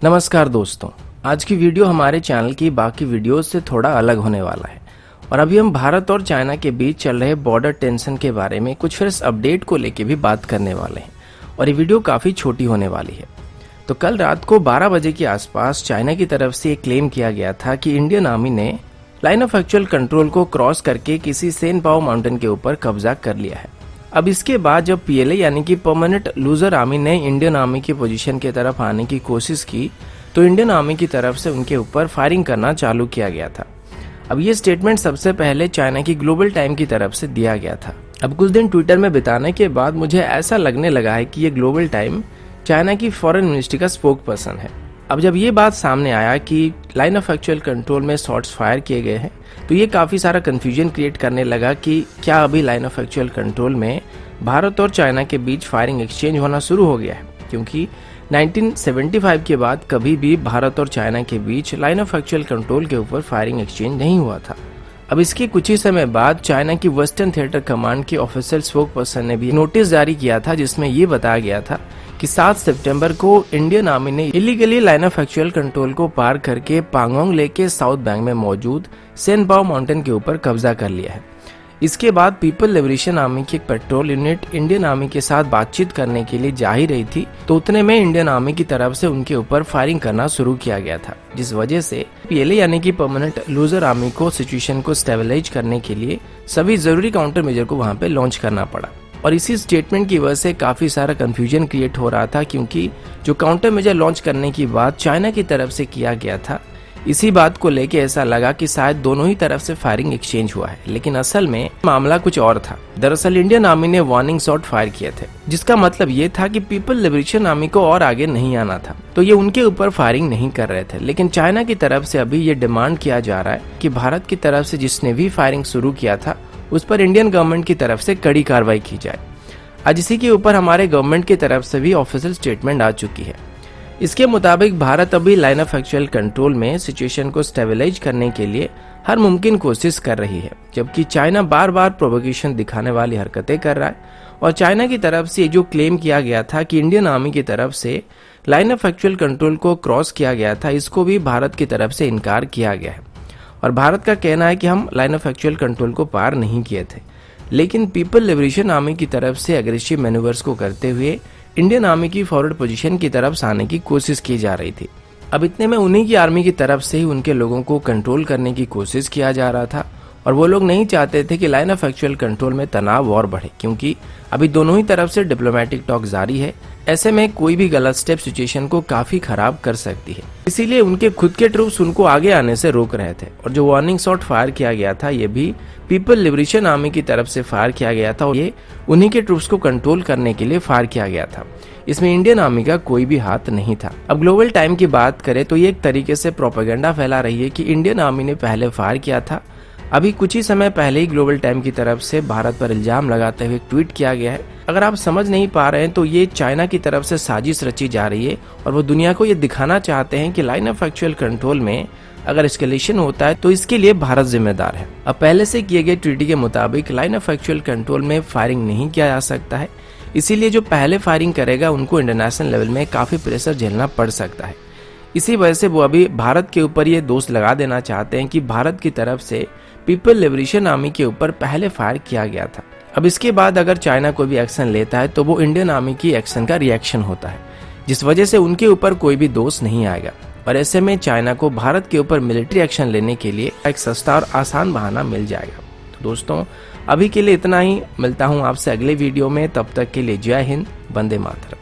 नमस्कार दोस्तों, आज की वीडियो हमारे चैनल की बाकी वीडियोस से थोड़ा अलग होने वाला है और अभी हम भारत और चाइना के बीच चल रहे बॉर्डर टेंशन के बारे में कुछ फ्रेश अपडेट को लेके भी बात करने वाले हैं और ये वीडियो काफ़ी छोटी होने वाली है। तो कल रात को 12 बजे के आसपास चाइना की तरफ से एक क्लेम किया गया था कि इंडियन आर्मी ने लाइन ऑफ एक्चुअल कंट्रोल को क्रॉस करके किसी सेनपाओ माउंटेन के ऊपर कब्जा कर लिया है। अब इसके बाद जब पीएलए यानी कि परमानेंट लूजर आर्मी ने इंडियन आर्मी की पोजीशन की तरफ आने की कोशिश की तो इंडियन आर्मी की तरफ से उनके ऊपर फायरिंग करना चालू किया गया था। अब ये स्टेटमेंट सबसे पहले चाइना की ग्लोबल टाइम की तरफ से दिया गया था। अब कुछ दिन ट्विटर में बिताने के बाद मुझे ऐसा लगने लगा है कि ये ग्लोबल टाइम चाइना की फॉरेन मिनिस्ट्री का स्पोक पर्सन है। अब जब ये बात सामने आया कि लाइन ऑफ एक्चुअल कंट्रोल में शॉट्स फायर किए गए हैं तो ये काफ़ी सारा कंफ्यूजन क्रिएट करने लगा कि क्या अभी लाइन ऑफ एक्चुअल कंट्रोल में भारत और चाइना के बीच फायरिंग एक्सचेंज होना शुरू हो गया है, क्योंकि 1975 के बाद कभी भी भारत और चाइना के बीच लाइन ऑफ एक्चुअल कंट्रोल के ऊपर फायरिंग एक्सचेंज नहीं हुआ था। अब इसके कुछ ही समय बाद चाइना की वेस्टर्न थिएटर कमांड के ऑफिशियल स्पोक पर्सन ने भी नोटिस जारी किया था जिसमें ये बताया गया था कि 7 सितंबर को इंडियन आर्मी ने illegally line of actual control को पार करके पांगोंग लेक के साउथ बैंक में मौजूद सेनपाओ माउंटेन के ऊपर कब्जा कर लिया है। इसके बाद पीपल लिबरेशन आर्मी की एक पेट्रोल यूनिट इंडियन आर्मी के साथ बातचीत करने के लिए जा ही रही थी तो उतने में इंडियन आर्मी की तरफ से उनके ऊपर फायरिंग करना शुरू किया गया था, जिस वजह से पीएलए यानी कि परमानेंट लूजर आर्मी को सिचुएशन को स्टेबलाइज करने के लिए सभी जरूरी काउंटर मेजर को वहां पे लॉन्च करना पड़ा। और इसी स्टेटमेंट की वजह से काफी सारा कंफ्यूजन क्रिएट हो रहा था, क्योंकि जो काउंटर मेजर लॉन्च करने की बात चाइना की तरफ से किया गया था, इसी बात को लेके ऐसा लगा कि शायद दोनों ही तरफ से फायरिंग एक्सचेंज हुआ है, लेकिन असल में मामला कुछ और था। दरअसल इंडियन आर्मी ने वार्निंग शॉट फायर किए थे, जिसका मतलब ये था कि पीपल लिबरेशन आर्मी को और आगे नहीं आना था, तो ये उनके ऊपर फायरिंग नहीं कर रहे थे। लेकिन चाइना की तरफ से अभी ये डिमांड किया जा रहा है कि भारत की तरफ से जिसने भी फायरिंग शुरू किया था उस पर इंडियन गवर्नमेंट की तरफ से कड़ी कार्रवाई की जाए। आज इसी के ऊपर हमारे गवर्नमेंट की तरफ से भी ऑफिशियल स्टेटमेंट आ चुकी है। इसके मुताबिक भारत अभी लाइन ऑफ एक्चुअल कंट्रोल में सिचुएशन को स्टेबलाइज करने के लिए हर मुमकिन कोशिश कर रही है, जबकि चाइना बार बार प्रोवोकेशन दिखाने वाली हरकतें कर रहा है। और चाइना की तरफ से जो क्लेम किया गया था कि इंडियन आर्मी की तरफ से लाइन ऑफ एक्चुअल कंट्रोल को क्रॉस किया गया था, इसको भी भारत की तरफ से इनकार किया गया है। और भारत का कहना है कि हम लाइन ऑफ एक्चुअल कंट्रोल को पार नहीं किए थे, लेकिन पीपल लिबरेशन आर्मी की तरफ से एग्रेसिव मैन्यूवर्स को करते हुए इंडियन आर्मी की फॉरवर्ड पोजीशन की तरफ आने की कोशिश की जा रही थी। अब इतने में उन्हीं की आर्मी की तरफ से ही उनके लोगों को कंट्रोल करने की कोशिश किया जा रहा था और वो लोग नहीं चाहते थे कि लाइन ऑफ एक्चुअल कंट्रोल में तनाव और बढ़े, क्योंकि अभी दोनों ही तरफ से डिप्लोमेटिक टॉक जारी है। ऐसे में कोई भी गलत स्टेप सिचुएशन को काफी खराब कर सकती है, इसीलिए उनके खुद के ट्रूप्स उनको आगे आने से रोक रहे थे। और जो वार्निंग शॉट फायर किया गया था ये भी पीपल लिबरेशन आर्मी की तरफ से फायर किया गया था और ये उन्हीं के ट्रूप्स को कंट्रोल करने के लिए फायर किया गया था। इसमें इंडियन आर्मी का कोई भी हाथ नहीं था। अब ग्लोबल टाइम की बात करें तो ये एक तरीके से प्रोपेगेंडा फैला रही है कि इंडियन आर्मी ने पहले फायर किया था। अभी कुछ ही समय पहले ही ग्लोबल टाइम की तरफ से भारत पर इल्जाम लगाते हुए ट्वीट किया गया है। अगर आप समझ नहीं पा रहे हैं तो ये चाइना की तरफ से साजिश रची जा रही है और वो दुनिया को ये दिखाना चाहते हैं कि लाइन ऑफ एक्चुअल कंट्रोल में अगर एस्केलेशन होता है तो इसके लिए भारत जिम्मेदार है। अब पहले से किए गए ट्रीटी के मुताबिक लाइन ऑफ एक्चुअल कंट्रोल में फायरिंग नहीं किया जा सकता है, इसीलिए जो पहले फायरिंग करेगा उनको इंटरनेशनल लेवल में काफी प्रेशर झेलना पड़ सकता है। इसी वजह से वो अभी भारत के ऊपर ये दोष लगा देना चाहते हैं कि भारत की तरफ से पीपल लिबरेशन आर्मी के ऊपर पहले फायर किया गया था। अब इसके बाद अगर चाइना कोई भी एक्शन लेता है तो वो इंडियन आर्मी की एक्शन का रिएक्शन होता है, जिस वजह से उनके ऊपर कोई भी दोष नहीं आएगा। और ऐसे में चाइना को भारत के ऊपर मिलिट्री एक्शन लेने के लिए एक सस्ता और आसान बहाना मिल जाएगा। तो दोस्तों अभी के लिए इतना ही, मिलता हूँ आपसे अगले वीडियो में, तब तक के लिए जय हिंद, वंदे मातरम।